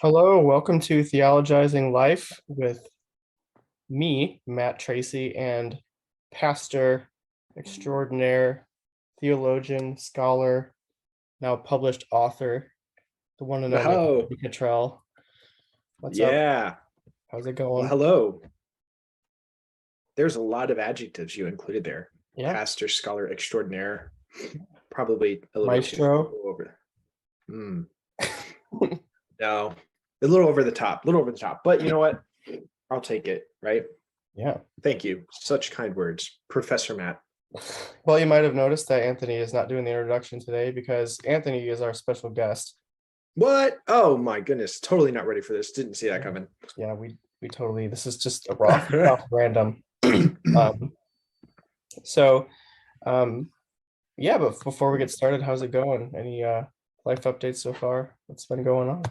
Hello, welcome to Theologizing Life with me, Matt Tracy, and pastor extraordinaire, theologian, scholar, now published author, the one and only Oh, Anthony Cottrell. What's up? yeah. How's it Well, going? hello. There's a lot of adjectives you included there. Yeah, Pastor, scholar, extraordinaire. Probably a little too maestro. over. Hmm. No, a little over the top, a little over the top. But you know what? I'll take it, right? Yeah. Thank you. Such kind words, Professor Matt. Well, you might have noticed that Anthony is not doing the introduction today because Anthony is our special guest. What? Oh my goodness. Totally not ready for this. Didn't see that coming. Yeah, we totally, this is just a off random. Um, so um Yeah, but before we get started, how's it going? Any life updates so far? What's been going on?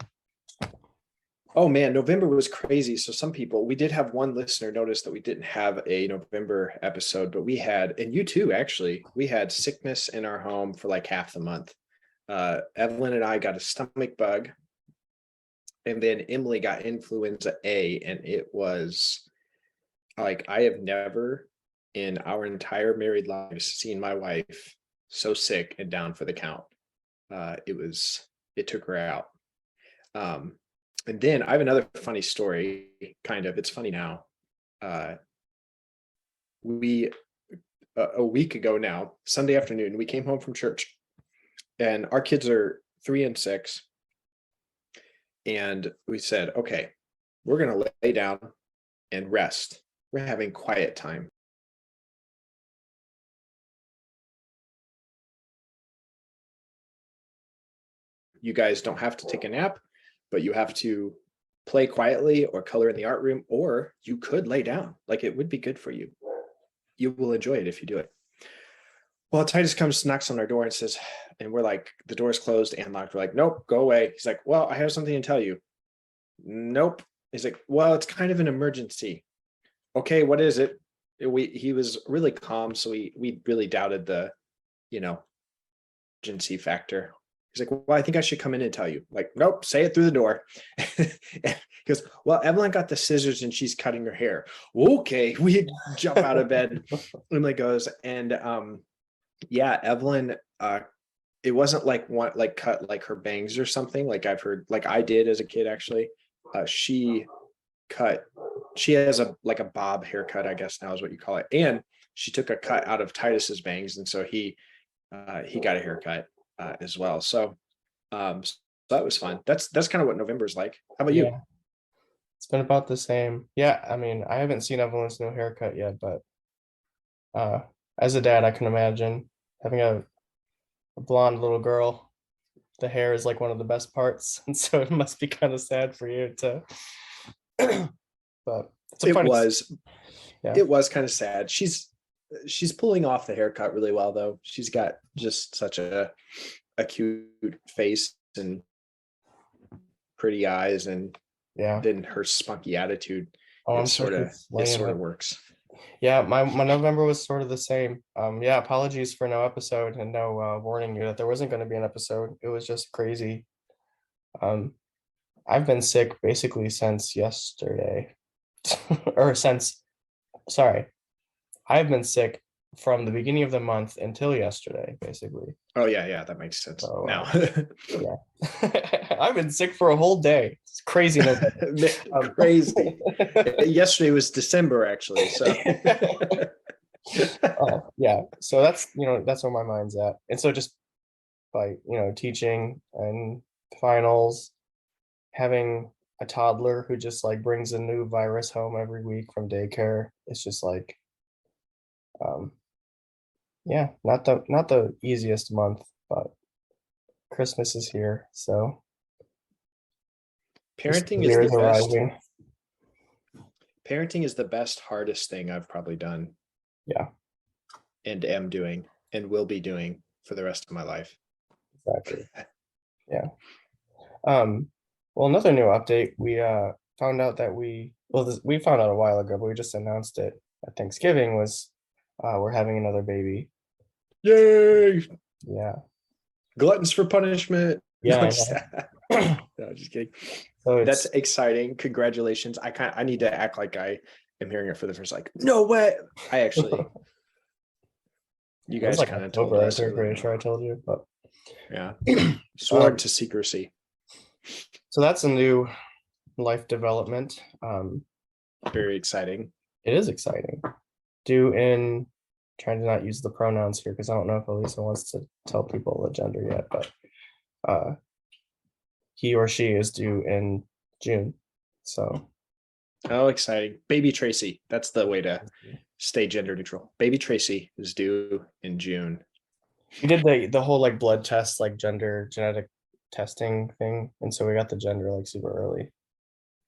Oh man, November was crazy. So some people, we did have one listener notice that we didn't have a November episode, but we had, and you too, actually, we had sickness in our home for like half the month. Evelyn and I got a stomach bug, and then Emily got influenza A, and it was like I have never in our entire married lives seen my wife so sick and down for the count. It took her out. Um, and then I have another funny story, kind of. It's funny now. Uh, we a week ago now, Sunday afternoon, we came home from church, and our kids are 3 and 6, and we said, "Okay, we're gonna lay down and rest. We're having quiet time." You guys don't have to take a nap, but you have to play quietly or color in the art room, or you could lay down. Like it would be good for you. You will enjoy it if you do it. Well, Titus comes, knocks on our door and says, and we're like, the door's closed and locked. We're like, nope, go away. He's like, well, I have something to tell you. Nope. He's like, well, it's kind of an emergency. Okay, what is it? He was really calm, so we really doubted the, you know, urgency factor. He's like, well, I think I should come in and tell you. Like, nope, say it through the door. He goes, well, Evelyn got the scissors and she's cutting her hair. Okay, we jump out of bed. Emily goes, and yeah, Evelyn, it wasn't like one like cut like her bangs or something. Like I've heard, like I did as a kid actually. She cut, she has a like a bob haircut, I guess now is what you call it. And she took a cut out of Titus's bangs, and so he got a haircut as well. So that was fun. That's kind of what November is like. How about you? Yeah, it's been about the same. Yeah, I mean, I haven't seen Evelyn's new haircut yet, but uh, as a dad, I can imagine having a blonde little girl. The hair is like one of the best parts, and so it must be kind of sad for you to. But it's a It funny. was Yeah, it was kind of sad. She's pulling off the haircut really well though. She's got just such a cute face and pretty eyes, and yeah. then her spunky attitude Oh, I'm is sure sort of she's it laying sort it. of works. Yeah, my November was sort of the same. Yeah, apologies for no episode and no warning you that there wasn't going to be an episode. It was just crazy. Um, I've been sick basically since yesterday, or since, sorry, I've been sick from the beginning of the month until yesterday, basically. Oh yeah, that makes sense So now. yeah, I've been sick for a whole day. It's crazy November. Crazy. Yesterday was December actually, so Yeah, so that's where my mind's at. And so just by teaching and finals, having a toddler who just like brings a new virus home every week from daycare, it's just like um yeah, not the easiest month, but Christmas is here, so this parenting is year the is best. arriving. Parenting is the best, hardest thing I've probably done Yeah, and am doing and will be doing for the rest of my life. exactly. Yeah. Um, well, another new update. We found out that we found out a while ago, but we just announced it at Thanksgiving was we're having another baby. Yay! Yeah. Gluttons for punishment. No, Yeah, I'm I just, know. no, just kidding. So That's it's exciting. Congratulations. I need to act like I am hearing it for the first, like, no way. I actually, you it was guys like kind of told October, I us think, earlier pretty on. sure I told you, but Yeah. Sworn um, to secrecy. so that's a new life development. Very exciting. It is exciting. Due in trying to not use the pronouns here because I don't know if Elisa wants to tell people the gender yet, but uh, he or she is due in June. So Oh, exciting. Baby Tracy. That's the way to stay gender neutral. Baby Tracy is due in June. we did the whole like blood test, like gender genetic testing thing, and so we got the gender like super early.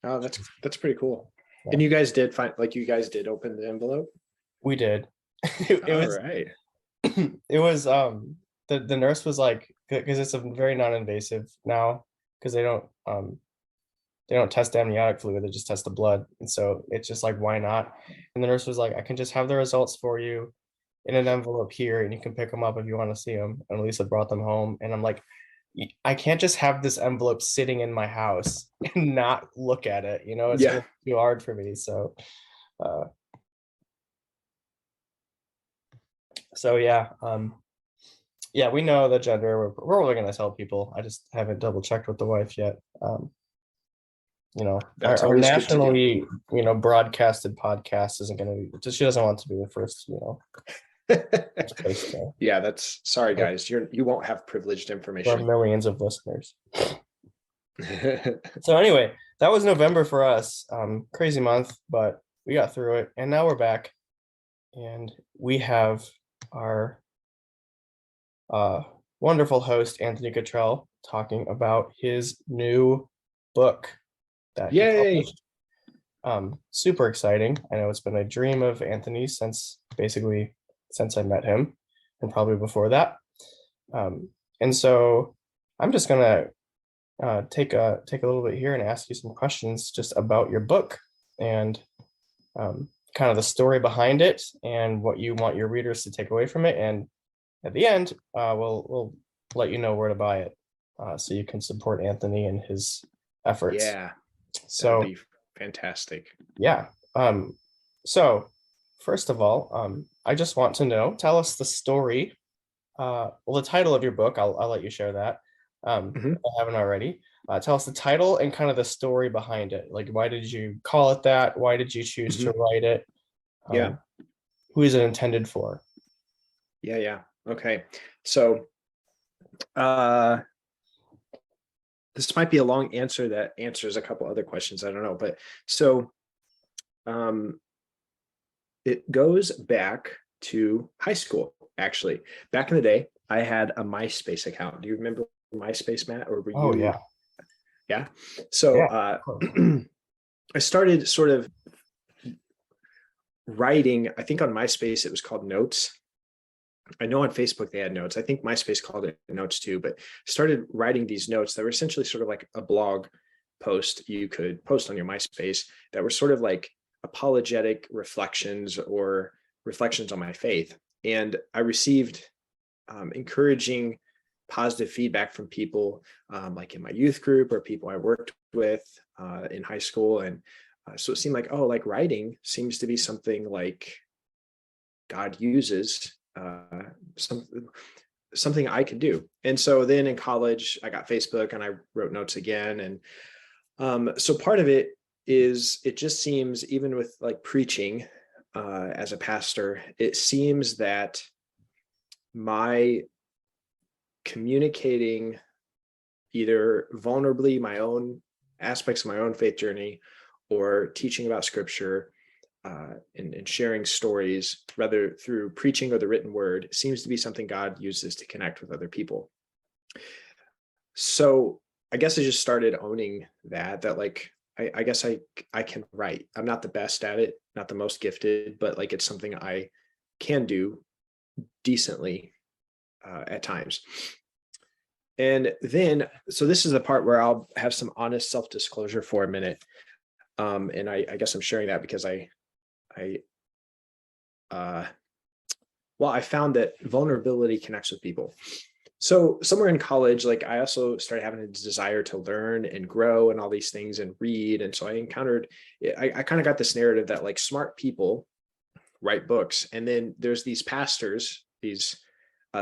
Oh, that's pretty cool. Yeah. And you guys did find, like, you guys did open the envelope. We did. It All was right. it was the nurse was like because it's a very non-invasive now because they don't test amniotic fluid, they just test the blood. And so it's just like, why not? And the nurse was like, I can just have the results for you in an envelope here and you can pick them up if you want to see them. And Lisa brought them home. And I'm like, I can't just have this envelope sitting in my house and not look at it. You know, it's Yeah. gonna be too hard for me. Uh, so yeah, we know the gender. We're really gonna tell people. I just haven't double checked with the wife yet. You know, That's our always good to do. nationally, you know, broadcasted podcast isn't going to be, she doesn't want to be the first, you know, first place to, Yeah, that's sorry like, guys. You won't have privileged for information. millions of listeners. So anyway, that was November for us. Crazy month, but we got through it. And now we're back and we have our uh, wonderful host, Anthony Cottrell, talking about his new book that he Yay. published. Super exciting. I know it's been a dream of Anthony since I met him, and probably before that. And so I'm just gonna take a little bit here and ask you some questions just about your book and kind of the story behind it and what you want your readers to take away from it. And at the end, we'll let you know where to buy it, so you can support Anthony and his efforts. Yeah, that'll So be fantastic. yeah. So first of all, I just want to know, tell us the story. Well, the title of your book, I'll let you share that. Mhm. If I haven't already. Tell us the title and kind of the story behind it. Like, why did you call it that? Why did you choose to Mhm. write it? Yeah. Who is it intended for? Yeah. Okay. So uh this might be a long answer that answers a couple other questions. I don't know. But so um it goes back to high school, actually. Back in the day, I had a MySpace account. Do you remember MySpace, Matt? Or were Oh you? yeah, Yeah. So yeah, of course. I started sort of writing, I think on MySpace it was called Notes. I know on Facebook they had notes. I think MySpace called it notes too, but started writing these notes that were essentially sort of like a blog post you could post on your MySpace that were sort of like apologetic reflections or reflections on my faith. And I received encouraging, positive feedback from people, like in my youth group or people I worked with in high school. And so it seemed like, oh, like writing seems to be something like God uses, something I could do. And so then in college, I got Facebook and I wrote notes again. And so part of it is, it just seems, even with like preaching as a pastor, it seems that my communicating either vulnerably my own aspects of my own faith journey or teaching about scripture, and sharing stories, rather through preaching or the written word, seems to be something God uses to connect with other people. So I guess I just started owning that like, I guess I can write. I'm not the best at it, not the most gifted, but like it's something I can do decently at times. And then, so this is the part where I'll have some honest self-disclosure for a minute. And I guess I'm sharing that because I uh, well, I found that vulnerability connects with people. So somewhere in college, like I also started having a desire to learn and grow and all these things and read. And so I kind of got this narrative that like smart people write books. And then there's these pastors, these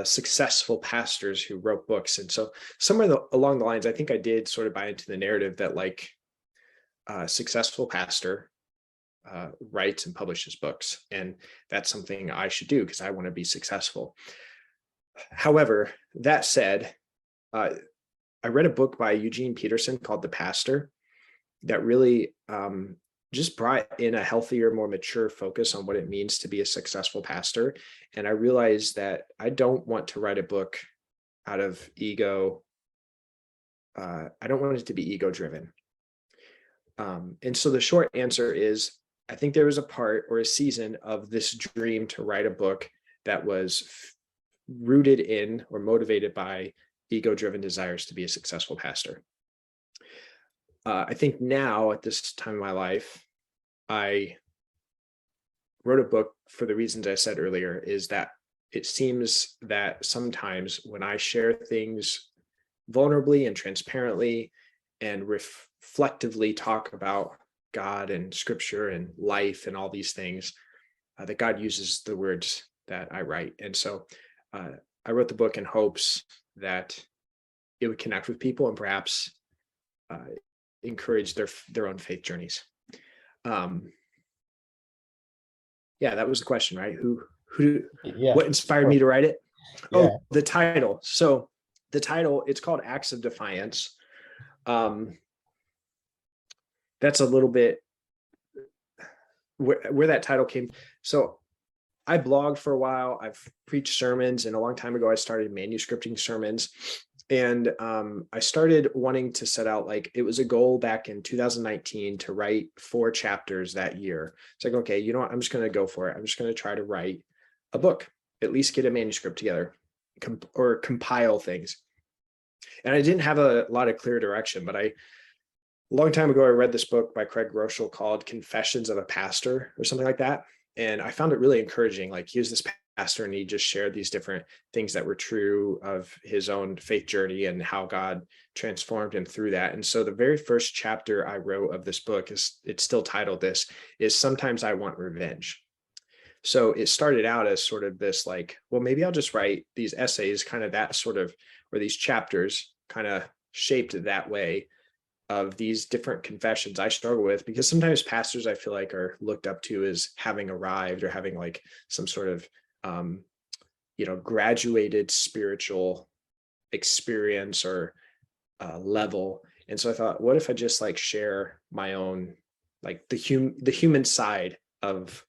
successful pastors who wrote books. And so along the lines, I think I did sort of buy into the narrative that like a successful pastor writes and publishes books. And that's something I should do because I want to be successful. However, that said, I read a book by Eugene Peterson called The Pastor that really just brought in a healthier, more mature focus on what it means to be a successful pastor. And I realized that I don't want to write a book out of ego. I don't want it to be ego driven. And so the short answer is, I think there was a part or a season of this dream to write a book that was rooted in or motivated by ego-driven desires to be a successful pastor. I think now at this time of my life, I wrote a book for the reasons I said earlier, is that it seems that sometimes when I share things vulnerably and transparently and reflectively talk about God and scripture and life and all these things, that God uses the words that I write. And so I wrote the book in hopes that it would connect with people and perhaps encourage their own faith journeys. Yeah, that was the question, right? What inspired me to write it? Yeah. Oh, the title. So the title, it's called Acts of Defiance. That's a little bit where that title came. So I blogged for a while. I've preached sermons, and a long time ago, I started manuscripting sermons. And I started wanting to set out, like, it was a goal back in 2019 to write 4 chapters that year. It's like, okay, you know what? I'm just going to go for it. I'm just going to try to write a book, at least get a manuscript together or compile things. And I didn't have a lot of clear direction, but a long time ago, I read this book by Craig Groeschel called Confessions of a Pastor or something like that. And I found it really encouraging. Like, he was this pastor and he just shared these different things that were true of his own faith journey and how God transformed him through that. And so the very first chapter I wrote of this book, it's still titled this, is Sometimes I Want Revenge. So it started out as sort of this, like, well, maybe I'll just write these essays, kind of that sort of, or these chapters kind of shaped that way, of these different confessions I struggle with, because sometimes pastors I feel like are looked up to as having arrived or having like some sort of graduated spiritual experience or level. And so I thought, what if I just like share my own, like the human side of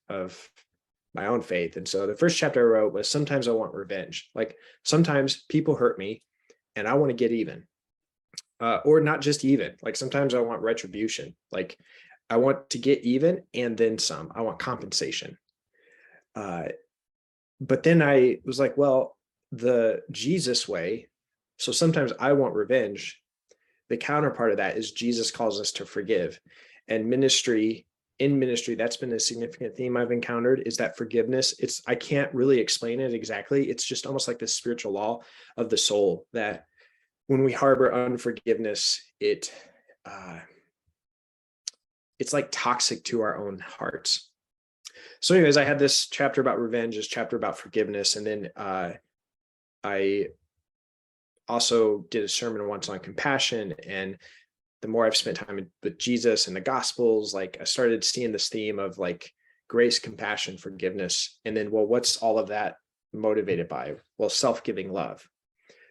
my own faith. And so the first chapter I wrote was Sometimes I Want Revenge. Like, sometimes people hurt me and I want to get even. Or not just even, like sometimes I want retribution. Like, I want to get even and then some. I want compensation. But then I was like, well, the Jesus way. So sometimes I want revenge. The counterpart of that is Jesus calls us to forgive. And in ministry, that's been a significant theme I've encountered, is that forgiveness. I can't really explain it exactly. It's just almost like the spiritual law of the soul, that when we harbor unforgiveness, it's like toxic to our own hearts. So anyways, I had this chapter about revenge, this chapter about forgiveness. And then I also did a sermon once on compassion. And the more I've spent time with Jesus and the Gospels, like, I started seeing this theme of like grace, compassion, forgiveness. And then, well, what's all of that motivated by? Well, self-giving love.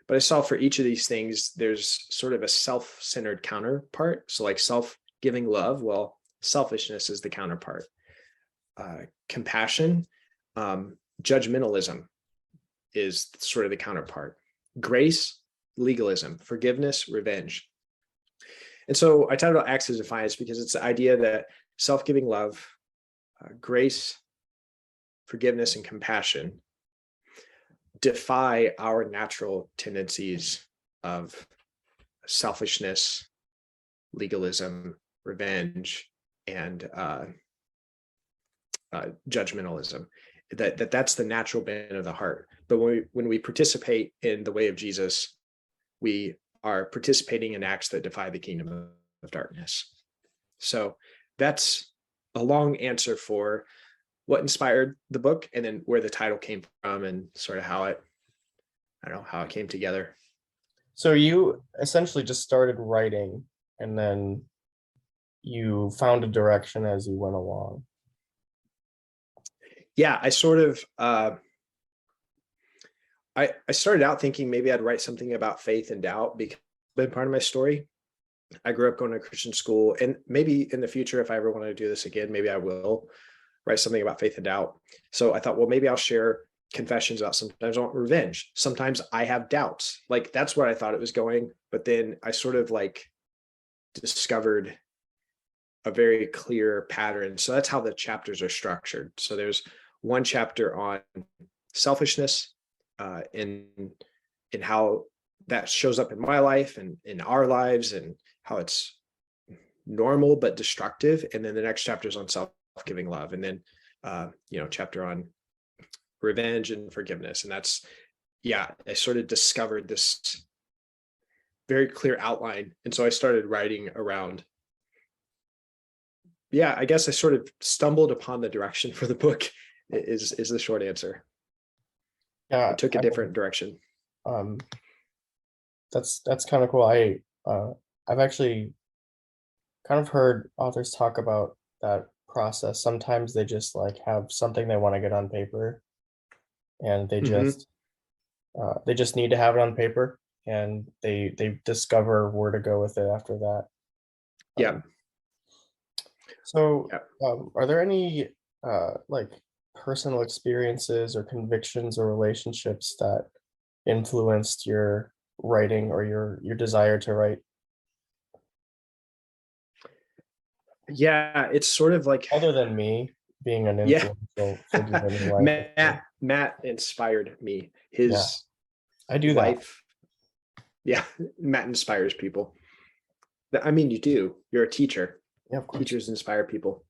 But I saw for each of these things, there's sort of a self-centered counterpart. So like self-giving love, well, selfishness is the counterpart. Compassion, judgmentalism is sort of the counterpart. Grace, legalism. Forgiveness, revenge. And so I titled it Acts of Defiance because it's the idea that self-giving love, grace, forgiveness, and compassion defy our natural tendencies of selfishness, legalism, revenge, and judgmentalism. That's the natural bent of the heart. But when we participate in the way of Jesus, we are participating in acts that defy the kingdom of darkness. So that's a long answer for what inspired the book, and then where the title came from, and sort of how it, I don't know, how it came together. So you essentially just started writing and then you found a direction as you went along. Yeah, I sort of I started out thinking maybe I'd write something about faith and doubt, because it's been part of my story. I grew up going to Christian school, and maybe in the future, if I ever want to do this again, maybe I will write something about faith and doubt. So I thought, well, maybe I'll share confessions about sometimes I want revenge. Sometimes I have doubts. Like, that's where I thought it was going. But then I sort of like discovered a very clear pattern. So that's how the chapters are structured. So there's one chapter on selfishness, in how that shows up in my life and in our lives, and how it's normal but destructive. And then the next chapter is on self-giving love, and then chapter on revenge and forgiveness. And that's, yeah, I sort of discovered this very clear outline, and so I started writing around. Yeah, I guess I sort of stumbled upon the direction for the book, is the short answer. Yeah, It took a different direction. um, that's kind of cool. I've actually kind of heard authors talk about that process. Sometimes they just like have something they want to get on paper, and Mhm. they just need to have it on paper, and they discover where to go with it after that. Yeah. Um, so, Yeah. are there any like personal experiences or convictions or relationships that influenced your writing or your desire to write, Yeah, it's sort of like, other than me being an yeah. influential figure in your life? Of course. Matt inspired me. Yeah, His I do that. life, yeah, Matt inspires people. I mean, you do. You're a teacher. Yeah, of course. Teachers inspire people.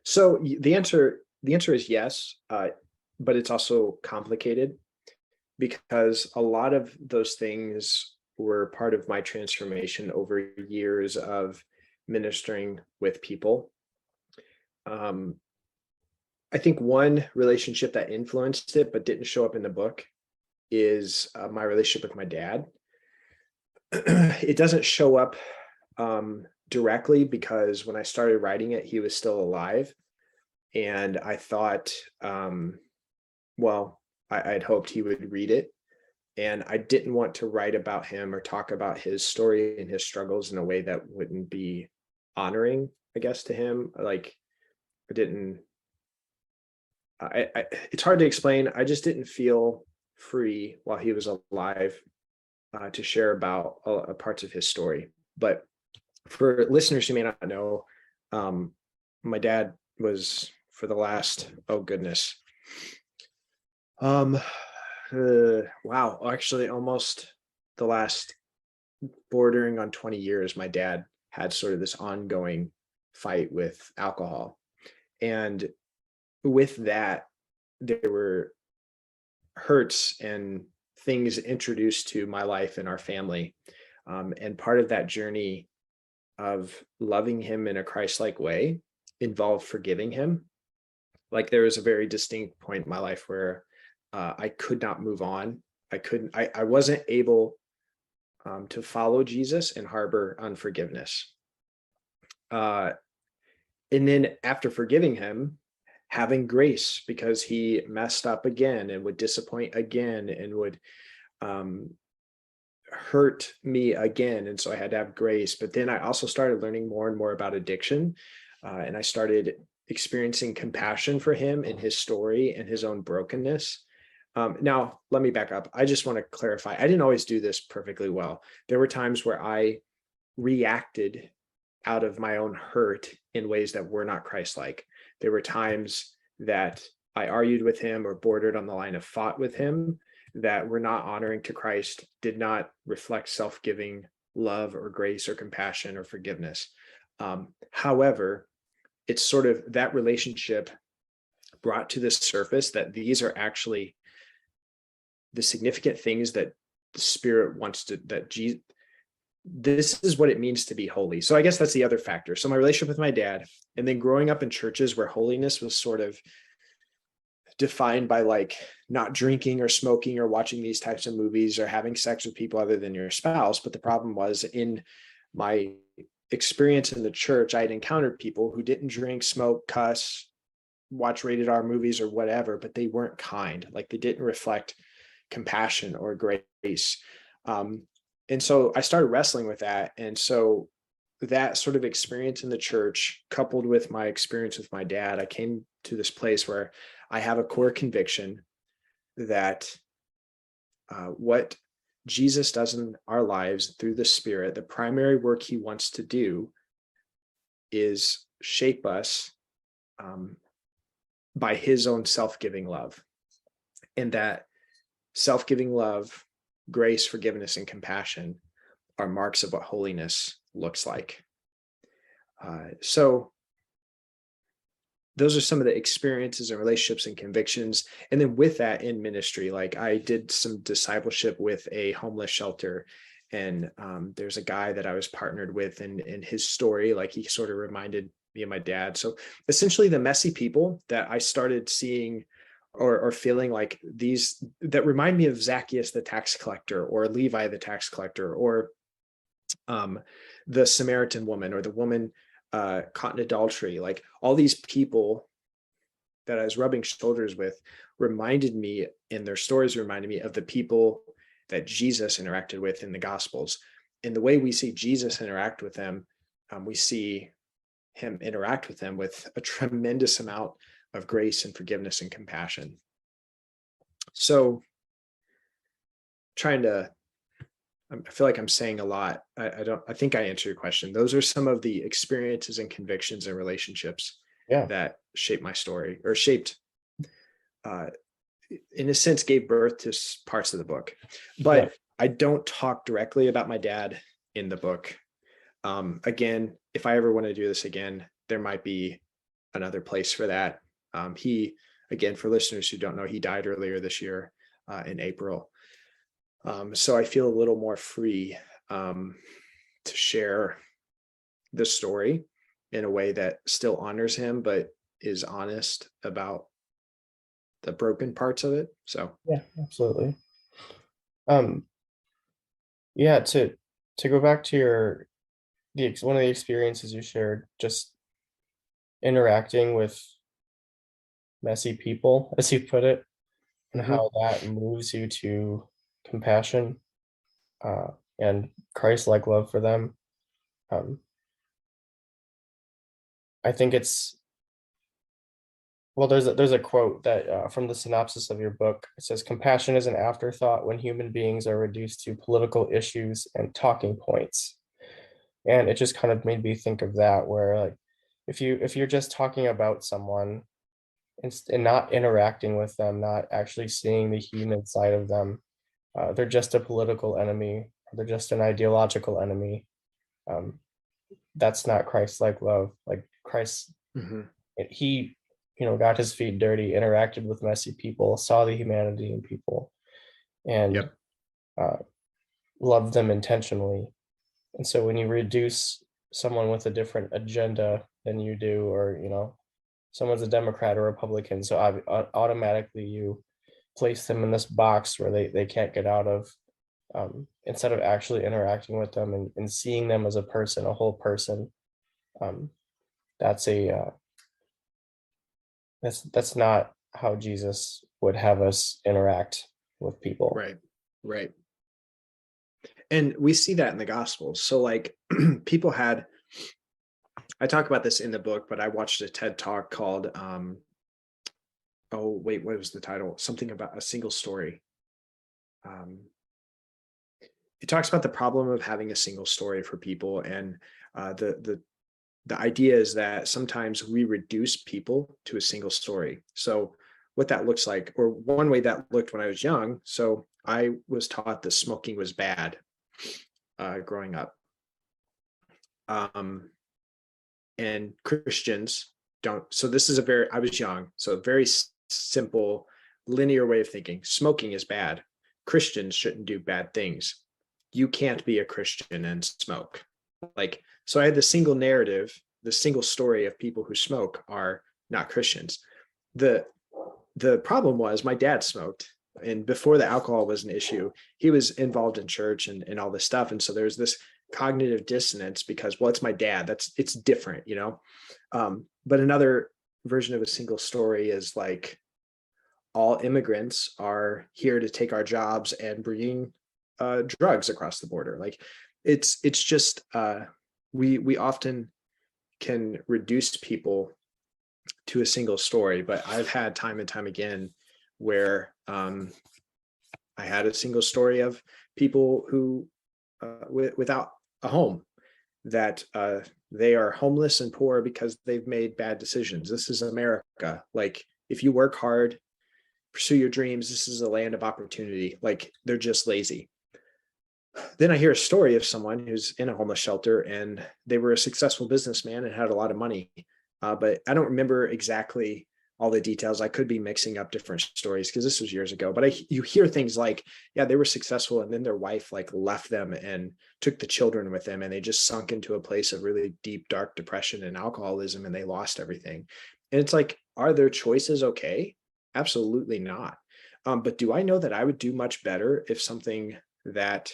So the answer is yes, but it's also complicated, because a lot of those things were part of my transformation over years of ministering with people. Um, I think one relationship that influenced it but didn't show up in the book is my relationship with my dad. It doesn't show up directly, because when I started writing it, he was still alive. And I thought, well, I'd hoped he would read it. And I didn't want to write about him or talk about his story and his struggles in a way that wouldn't be honoring, I guess, to him. Like, I didn't, it's hard to explain. I just didn't feel free while he was alive to share about parts of his story. But for listeners who may not know, um, my dad was, for the last, oh goodness, wow, actually almost the last, bordering on 20 years, my dad had sort of this ongoing fight with alcohol. And with that, there were hurts and things introduced to my life and our family. And part of that journey of loving him in a Christ-like way involved forgiving him. Like, there was a very distinct point in my life where I could not move on. I wasn't able to follow Jesus and harbor unforgiveness. Uh, and then after forgiving him, having grace, because he messed up again and would disappoint again and would um, hurt me again. And so I had to have grace. But then I also started learning more and more about addiction. And I started experiencing compassion for him and his story and his own brokenness. Now, let me back up. I just want to clarify. I didn't always do this perfectly well. There were times where I reacted out of my own hurt in ways that were not Christ-like. There were times that I argued with him or bordered on the line of fought with him that were not honoring to Christ, did not reflect self-giving love or grace or compassion or forgiveness. However, it's sort of that relationship brought to the surface that these are actually the significant things that the Spirit wants to, that Jesus, this is what it means to be holy. So I guess that's the other factor. So my relationship with my dad, and then growing up in churches where holiness was sort of defined by like not drinking or smoking or watching these types of movies or having sex with people other than your spouse. But the problem was, in my experience in the church, I had encountered people who didn't drink, smoke, cuss, watch rated R movies or whatever, but they weren't kind. Like they didn't reflect compassion or grace. And so I started wrestling with that. And so that sort of experience in the church, coupled with my experience with my dad, I came to this place where I have a core conviction that what Jesus does in our lives through the Spirit, the primary work he wants to do is shape us by his own self-giving love. And that self-giving love, grace, forgiveness, and compassion are marks of what holiness looks like. So those are some of the experiences and relationships and convictions. And then with that, in ministry, like I did some discipleship with a homeless shelter. And there's a guy that I was partnered with, and his story, like he sort of reminded me of my dad. So essentially the messy people that I started seeing or feeling like these, that remind me of Zacchaeus the tax collector, or Levi the tax collector, or the Samaritan woman, or the woman caught in adultery. Like all these people that I was rubbing shoulders with reminded me, and their stories reminded me of the people that Jesus interacted with in the Gospels. And the way we see Jesus interact with them, we see him interact with them with a tremendous amount of grace and forgiveness and compassion. So I feel like I'm saying a lot. I think I answered your question. Those are some of the experiences and convictions and relationships that shaped my story, or shaped, in a sense, gave birth to parts of the book. But I don't talk directly about my dad in the book. Again, if I ever want to do this again, there might be another place for that. He, again, for listeners who don't know, he died earlier this year in April. So I feel a little more free to share the story in a way that still honors him, but is honest about the broken parts of it. So Yeah, absolutely. Yeah, to go back to one of the experiences you shared, just interacting with messy people, as you put it, and how that moves you to compassion and Christ-like love for them. I think it's, well, there's a quote that from the synopsis of your book. It says, "Compassion is an afterthought when human beings are reduced to political issues and talking points." And it just kind of made me think of that, where like if you're just talking about someone and not interacting with them, not actually seeing the human side of them, they're just a political enemy. They're just an ideological enemy. That's not Christ-like love. Like Christ, he, got his feet dirty, interacted with messy people, saw the humanity in people, and loved them intentionally. And so when you reduce someone with a different agenda than you do, or someone's a Democrat or Republican, so automatically you place them in this box where they can't get out of, instead of actually interacting with them and seeing them as a person, a whole person. That's that's not how Jesus would have us interact with people. Right. And we see that in the Gospels. So like people had, I talk about this in the book, but I watched a TED Talk called, what was the title? Something about a single story. It talks about the problem of having a single story for people. And the idea is that sometimes we reduce people to a single story. So what that looks like, or one way that looked when I was young. So I was taught that smoking was bad growing up. And Christians don't. So this is I was young, so a very simple linear way of thinking. Smoking is bad. Christians shouldn't do bad things. You can't be a Christian and smoke. Like, so I had the single narrative, the single story of people who smoke are not Christians. The problem was my dad smoked, and before the alcohol was an issue, he was involved in church and all this stuff. And so there's this cognitive dissonance because, well, it's my dad. It's different, you know? But another version of a single story is like, all immigrants are here to take our jobs and bringing drugs across the border. Like it's just we often can reduce people to a single story, but I've had time and time again where I had a single story of people who without a home, that they are homeless and poor because they've made bad decisions. This is America. Like if you work hard, pursue your dreams, this is a land of opportunity. Like they're just lazy. Then I hear a story of someone who's in a homeless shelter and they were a successful businessman and had a lot of money. But I don't remember exactly all the details. I could be mixing up different stories because this was years ago. But you hear things like, yeah, they were successful and then their wife like left them and took the children with them, and they just sunk into a place of really deep, dark depression and alcoholism, and they lost everything. And it's like, are their choices okay? Absolutely not. But do I know that I would do much better if something that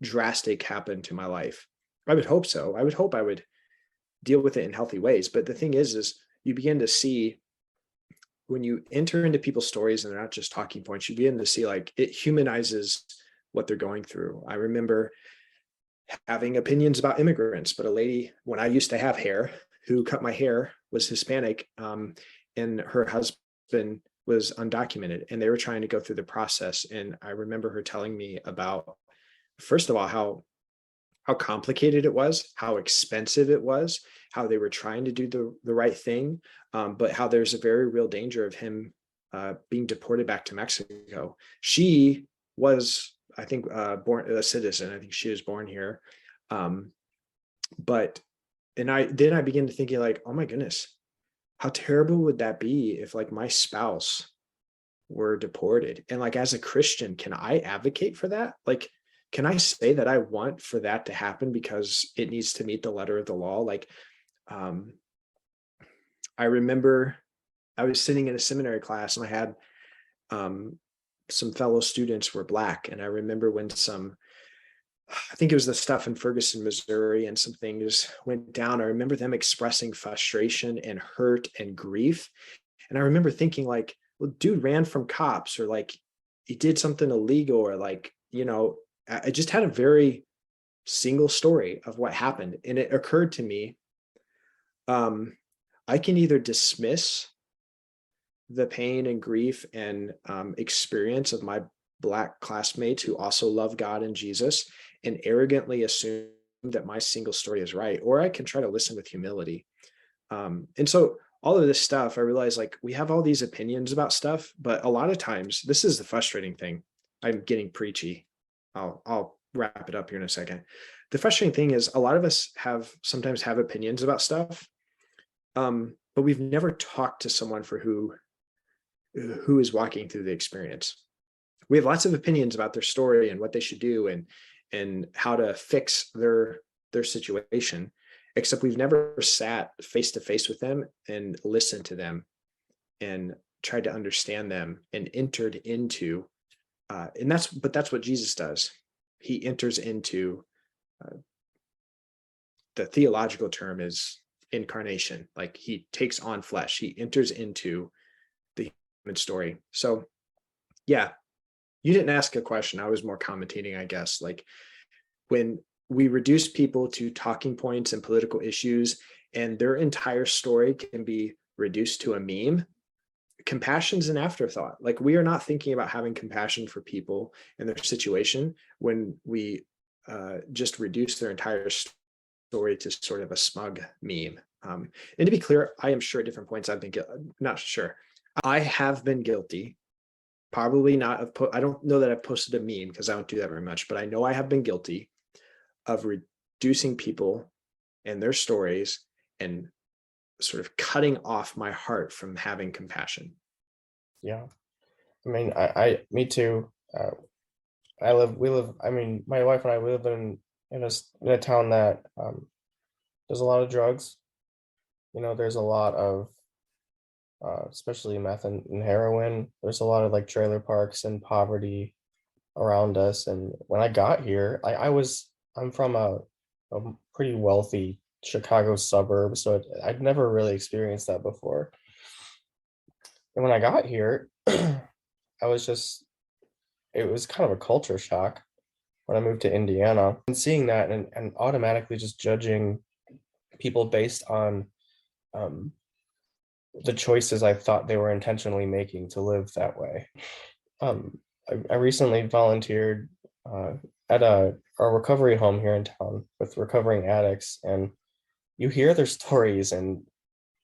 drastic happened to my life? I would hope so. I would hope I would deal with it in healthy ways. But the thing is you begin to see when you enter into people's stories and they're not just talking points, you begin to see like it humanizes what they're going through. I remember having opinions about immigrants, but a lady, when I used to have hair, who cut my hair was Hispanic, and her husband was undocumented, and they were trying to go through the process. And I remember her telling me about, first of all, how complicated it was, how expensive it was, how they were trying to do the right thing, but how there's a very real danger of him being deported back to Mexico. She was, I think, born a citizen. I think she was born here. But I begin to thinking like, oh my goodness, how terrible would that be if like my spouse were deported? And like as a Christian, can I advocate for that? Like, can I say that I want for that to happen because it needs to meet the letter of the law? Like, I remember I was sitting in a seminary class and I had some fellow students were Black. And I remember when I think it was the stuff in Ferguson, Missouri, and some things went down. I remember them expressing frustration and hurt and grief. And I remember thinking like, well, dude ran from cops, or like he did something illegal, or like, you know, I just had a very single story of what happened. And it occurred to me, I can either dismiss the pain and grief and experience of my Black classmates who also love God and Jesus and arrogantly assume that my single story is right, or I can try to listen with humility. And so all of this stuff, I realize like we have all these opinions about stuff, but a lot of times, this is the frustrating thing. I'm getting preachy. I'll wrap it up here in a second. The frustrating thing is a lot of us sometimes have opinions about stuff, but we've never talked to someone for who is walking through the experience. We have lots of opinions about their story and what they should do and how to fix their situation, except we've never sat face to face with them and listened to them and tried to understand them and entered into that's what Jesus does. He enters into the theological term is incarnation. Like he takes on flesh. He enters into the human story. So yeah, you didn't ask a question. I was more commentating, I guess. Like when we reduce people to talking points and political issues and their entire story can be reduced to a meme, compassion's an afterthought. Like we are not thinking about having compassion for people and their situation when we just reduce their entire story to sort of a smug meme. And to be clear, I am sure at different points I've been not sure. I have been guilty, probably not of I don't know that I've posted a meme because I don't do that very much, but I know I have been guilty of reducing people and their stories and sort of cutting off my heart from having compassion. Yeah. I mean, me too. I mean, my wife and I, we live in a town that there's a lot of drugs. There's a lot of especially meth and heroin. There's a lot of like trailer parks and poverty around us. And when I got here, I'm from a pretty wealthy Chicago suburb, so I'd never really experienced that before. And when I got here, I was just it was kind of a culture shock when I moved to Indiana and seeing that and automatically just judging people based on um, the choices I thought they were intentionally making to live that way. Um, I recently volunteered uh, at a recovery home here in town with recovering addicts, and you hear their stories, and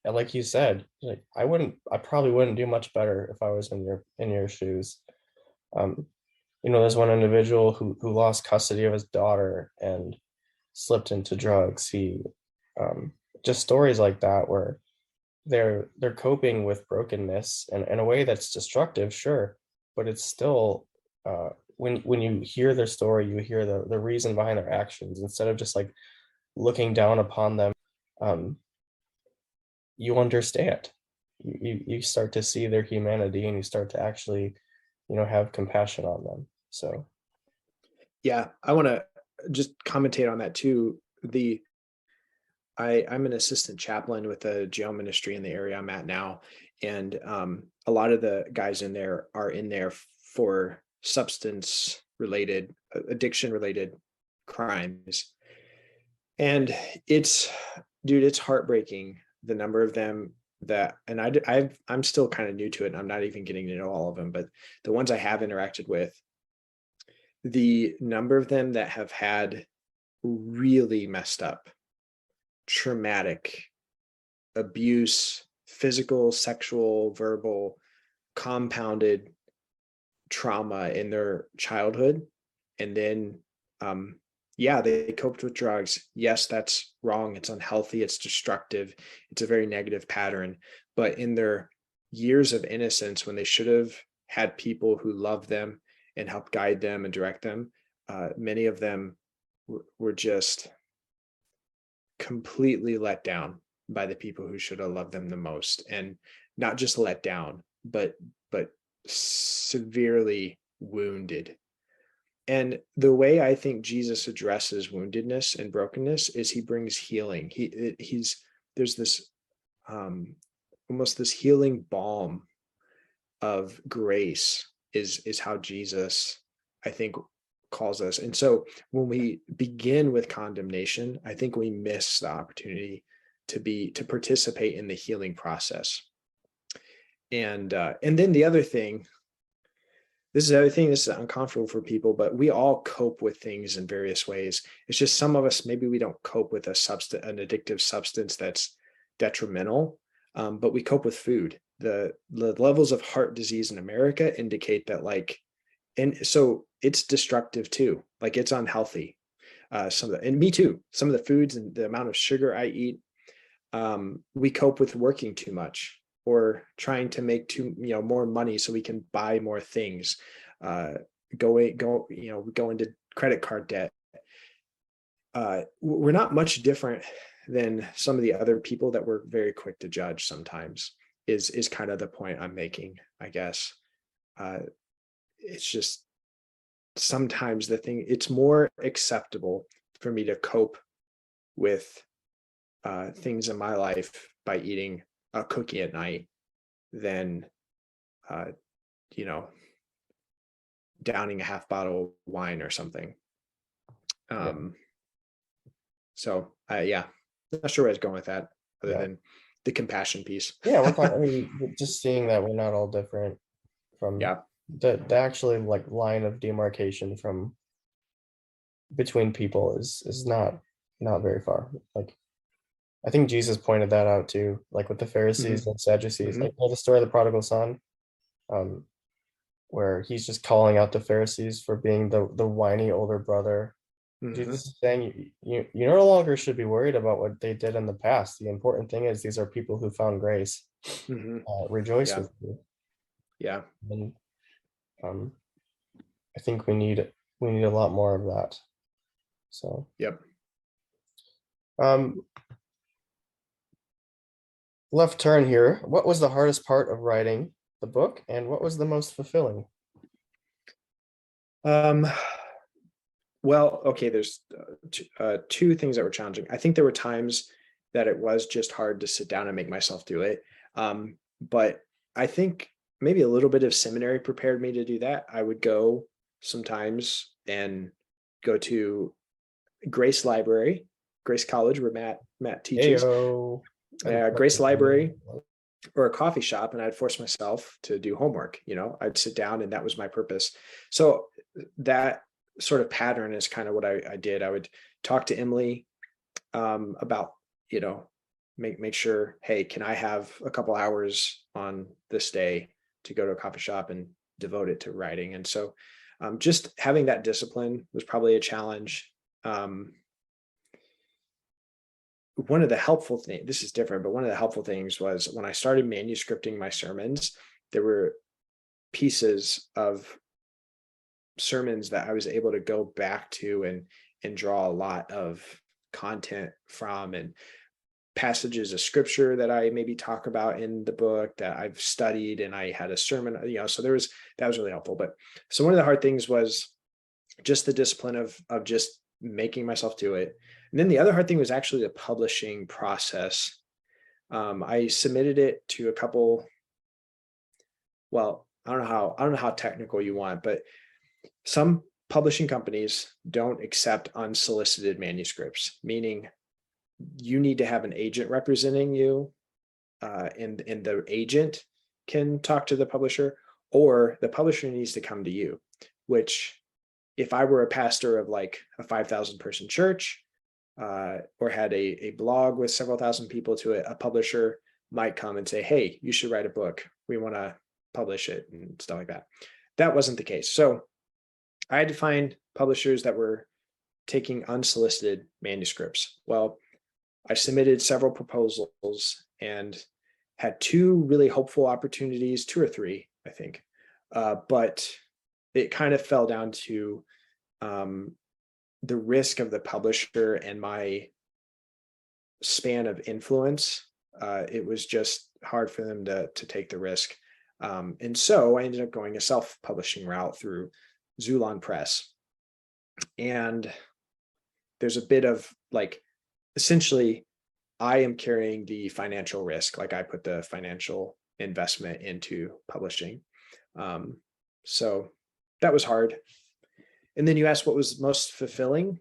like you said, like I probably wouldn't do much better if I was in your shoes. Um, there's one individual who lost custody of his daughter and slipped into drugs. He just stories like that where they're coping with brokenness and in a way that's destructive, sure, but it's still when you hear their story, you hear the reason behind their actions instead of just like looking down upon them. um, you understand. You start to see their humanity and you start to actually have compassion on them. So Yeah, I want to just commentate on that too. I'm an assistant chaplain with a jail ministry in the area I'm at now, and a lot of the guys in there are in there for substance related, addiction related crimes, and it's, dude, it's heartbreaking the number of them that, and I'm still kind of new to it. And I'm not even getting to know all of them, but the ones I have interacted with, the number of them that have had really messed up, traumatic abuse, physical, sexual, verbal, compounded trauma in their childhood. And then, yeah, they coped with drugs. Yes, that's wrong. It's unhealthy. It's destructive. It's a very negative pattern. But in their years of innocence, when they should have had people who loved them and helped guide them and direct them, many of them were just completely let down by the people who should have loved them the most, and not just let down, but severely wounded. And the way I think Jesus addresses woundedness and brokenness is he brings healing. He's there's this um almost this healing balm of grace is how Jesus, I think, calls us. And so when we begin with condemnation, I think we miss the opportunity to participate in the healing process. And then the other thing, this is the other thing, this is uncomfortable for people, but we all cope with things in various ways. It's just some of us, maybe we don't cope with an addictive substance that's detrimental, but we cope with food. The levels of heart disease in America indicate that, like, and so it's destructive too. Like, it's unhealthy. And me too. Some of the foods and the amount of sugar I eat, we cope with working too much or trying to make more money so we can buy more things. Go into credit card debt. We're not much different than some of the other people that we're very quick to judge sometimes. Is kind of the point I'm making, I guess. It's just sometimes it's more acceptable for me to cope with things in my life by eating a cookie at night than uh, you know downing a half bottle of wine or something. yeah, So yeah, not sure where I was going with that, other yeah, than the compassion piece. yeah. We're talking. I mean, just seeing that we're not all different from Yeah. the actually like line of demarcation from between people is not very far. Like I think Jesus pointed that out too, like with the Hmm. Pharisees and Sadducees, Hmm. like the story of the prodigal son, um, where he's just calling out the Pharisees for being the whiny older brother. Hmm. Jesus is saying you no longer should be worried about what they did in the past. The important thing is these are people who found grace. Hmm. Rejoice Yeah. with you. Yeah. And um, I think we need we need a lot more of that. So, Yep. um, left turn here. What was the hardest part of writing the book, and what was the most fulfilling? Um, well, okay, there's two things that were challenging. I think there were times that it was just hard to sit down and make myself do it. But I think maybe a little bit of seminary prepared me to do that. I would go sometimes and go to Grace Library, Grace College, where Matt teaches, Ayo. Grace Library, or a coffee shop, and I'd force myself to do homework. I'd sit down, and that was my purpose. So that sort of pattern is kind of what I did. I would talk to Emily about, make sure, hey, can I have a couple hours on this day to go to a coffee shop and devote it to writing? And so just having that discipline was probably a challenge. One of the helpful things, this is different, but one of the helpful things was when I started manuscripting my sermons, there were pieces of sermons that I was able to go back to and draw a lot of content from, and passages of scripture that I maybe talk about in the book that I've studied, and I had a sermon, so that was really helpful. But so one of the hard things was just the discipline of just making myself do it. And then the other hard thing was actually the publishing process. I submitted it to a couple. Well, I don't know how technical you want, but some publishing companies don't accept unsolicited manuscripts, meaning you need to have an agent representing you, and the agent can talk to the publisher, or the publisher needs to come to you. Which, if I were a pastor of like a 5,000 person church, or had a blog with several thousand people to it, a publisher might come and say, hey, you should write a book. We want to publish it and stuff like that. That wasn't the case. So I had to find publishers that were taking unsolicited manuscripts. Well, I submitted several proposals and had two really hopeful opportunities, two or three, I think. But it kind of fell down to the risk of the publisher and my span of influence. It was just hard for them to take the risk. And so I ended up going a self-publishing route through Zulon Press. And there's a bit of like, essentially, I am carrying the financial risk. Like I put the financial investment into publishing. So that was hard. And then you asked what was most fulfilling.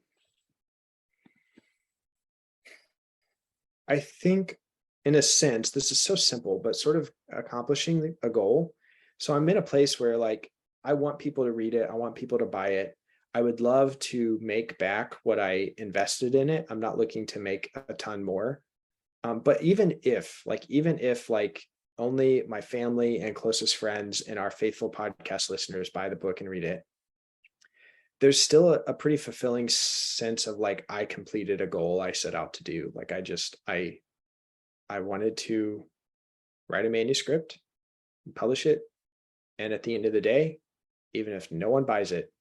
I think, in a sense, this is so simple, but sort of accomplishing a goal. So I'm in a place where like, I want people to read it. I want people to buy it. I would love to make back what I invested in it. I'm not looking to make a ton more. But even if only my family and closest friends and our faithful podcast listeners buy the book and read it, there's still a pretty fulfilling sense of like, I completed a goal I set out to do. Like I wanted to write a manuscript, publish it. And at the end of the day, even if no one buys it,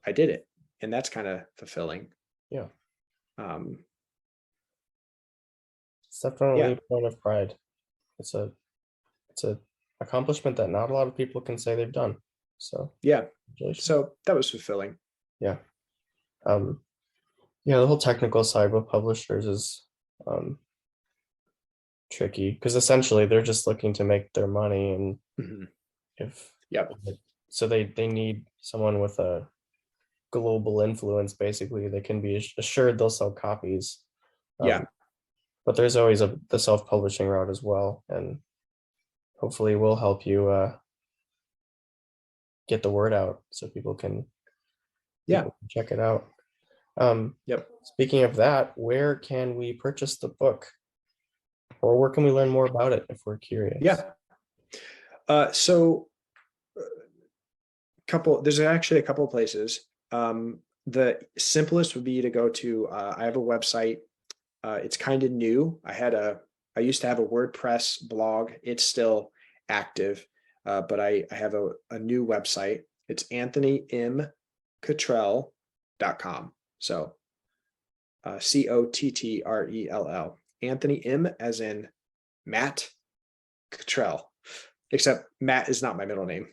I did it. And that's kind of fulfilling. Yeah. Um, It's definitely yeah. a point of pride. It's a accomplishment that not a lot of people can say they've done. So Yeah. congratulations. So that was fulfilling. Yeah. Yeah, the whole technical side with publishers is tricky because essentially they're just looking to make their money, and Mhm. if Yep. so they need someone with a global influence. Basically, they can be assured they'll sell copies. Yeah. But there's always the self-publishing route as well, and hopefully we'll help you get the word out so people can Yeah. check it out. Yep. Speaking of that, where can we purchase the book, or where can we learn more about it if we're curious? Yeah. So there's actually a couple of places. The simplest would be to go to, I have a website. It's kind of new. I used to have a WordPress blog. It's still active, but I have a new website. It's Cottrell.com. So Cottrell. Anthony M as in Matt Cottrell. Except Matt is not my middle name.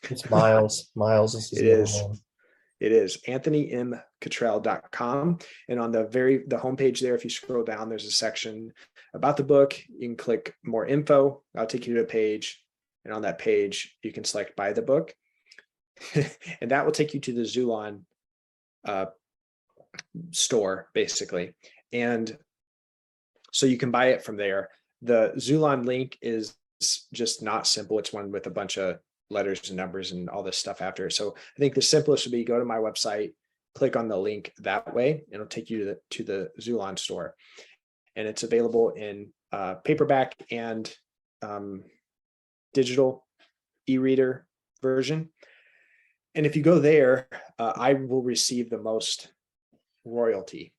It's Miles. Miles is his It middle is. name. It is anthonymcottrell.com. And on the homepage there, if you scroll down, there's a section about the book. You can click more info. I'll take you to a page. And on that page, you can select buy the book. And that will take you to the Zulon store, basically. And so you can buy it from there. The Zulon link is just not simple. It's one with a bunch of letters and numbers and all this stuff after. So I think the simplest would be go to my website, click on the link that way, and it'll take you to the Zulon store. And it's available in paperback and digital e-reader version. And if you go there, I will receive the most royalty.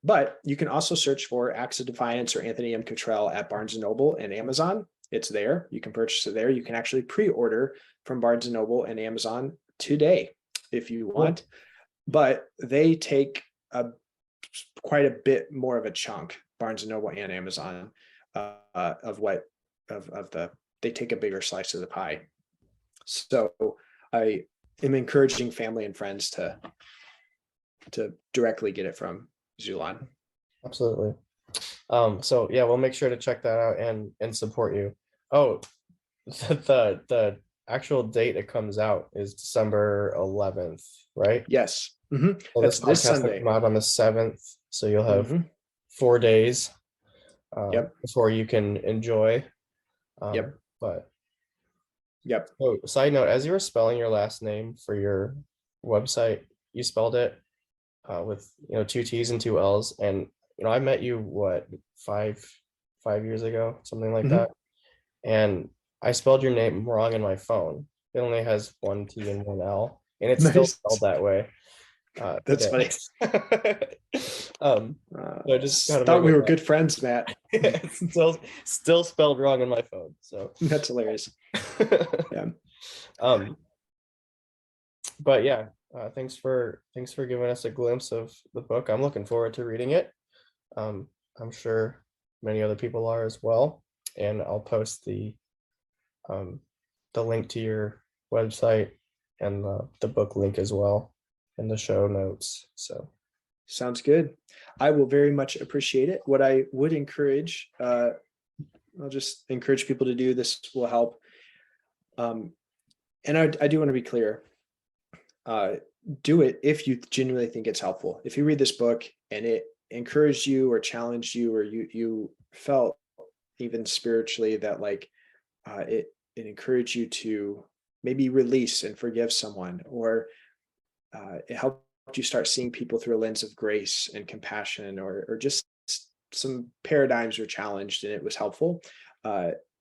But you can also search for Acts of Defiance or Anthony M. Cottrell at Barnes & Noble and Amazon. It's there. You can purchase it there. You can actually pre-order from Barnes & Noble and Amazon today if you want. But they take quite a bit more of a chunk, Barnes & Noble and Amazon, they take a bigger slice of the pie. So I am encouraging family and friends to directly get it from Zulon. Absolutely. So yeah, we'll make sure to check that out and support you. Oh, the actual date it comes out is December 11th, right? Yes. So That's this podcast will Sunday. come out on the 7th, so you'll have 4 days before you can enjoy. But so, side note, as you were spelling your last name for your website, you spelled it with 2 T's and 2 L's, and I met you what 5 years ago, something like that, and I spelled your name wrong in my phone. It only has 1 T and 1 L, and it's still spelled that way. That's funny. So I just thought we were good friends, Matt. It's still spelled wrong on my phone. So that's hilarious. Yeah. But yeah, thanks for giving us a glimpse of the book. I'm looking forward to reading it. I'm sure many other people are as well. And I'll post the link to your website and the book link as well in the show notes. So sounds good. I will very much appreciate it. What I would encourage, I'll just encourage people to do, this will help. And I do want to be clear. Do it if you genuinely think it's helpful. If you read this book and it encouraged you or challenged you, or you felt even spiritually that it encouraged you to maybe release and forgive someone, or it helped you start seeing people through a lens of grace and compassion, or just some paradigms were challenged and it was helpful,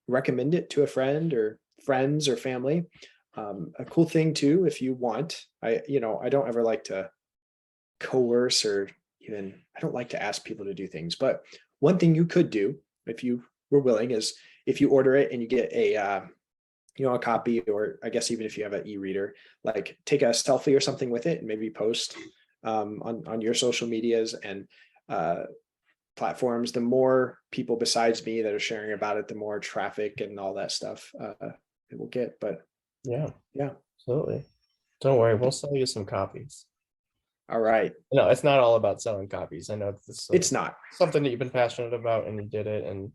recommend it to a friend or friends or family. A cool thing too, if you want, I don't ever like to coerce, or even I don't like to ask people to do things, but one thing you could do if you were willing is if you order it and you get a copy, or I guess even if you have an e-reader, take a selfie or something with it and maybe post on your social medias and platforms. The more people besides me that are sharing about it, the more traffic and all that stuff it will get. But yeah, yeah, absolutely. Don't worry, we'll sell you some copies. All right. No, it's not all about selling copies. I know it's not something that you've been passionate about, and you did it, and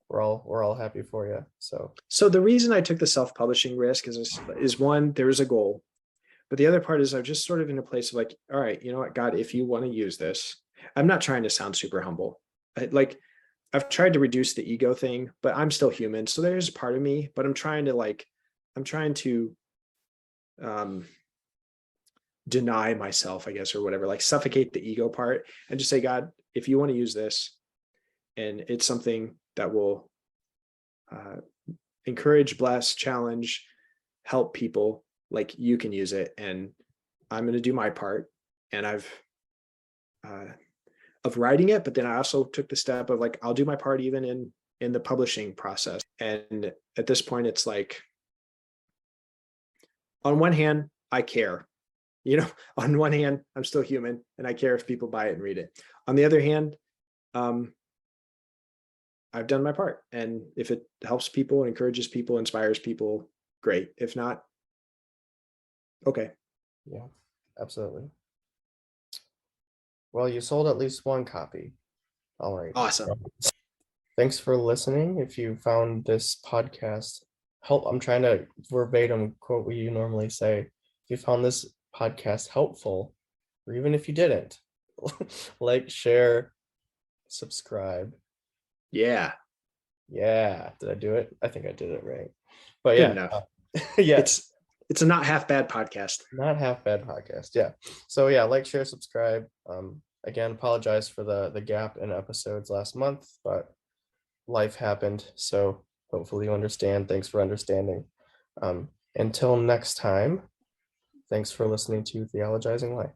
we're all happy for you. So the reason I took the self-publishing risk is one, there is a goal, but the other part is I'm just sort of in a place of all right, you know what, God, if you want to use this, I'm not trying to sound super humble. I've tried to reduce the ego thing, but I'm still human. So there's part of me, but I'm trying to deny myself, I guess, or whatever, suffocate the ego part and just say, God, if you want to use this and it's something that will encourage, bless, challenge, help people, you can use it. And I'm going to do my part. And I've of writing it, but then I also took the step of I'll do my part even in the publishing process. And at this point, it's on one hand, I care. You know, on one hand, I'm still human and I care if people buy it and read it. On the other hand, I've done my part. And if it helps people, encourages people, inspires people, great. If not, okay. Yeah, absolutely. Well, you sold at least one copy. All right. Awesome. Thanks for listening. If you found this podcast I'm trying to verbatim quote what you normally say. If you found this podcast helpful, or even if you didn't, like, share, subscribe. Yeah. Yeah. Did I do it? I think I did it right. But Good yeah. enough. Yeah. It's a not half bad podcast. Not half bad podcast. Yeah. So yeah, like, share, subscribe. Again, apologize for the gap in episodes last month, but life happened. So hopefully you understand. Thanks for understanding. Until next time, thanks for listening to Theologizing Life.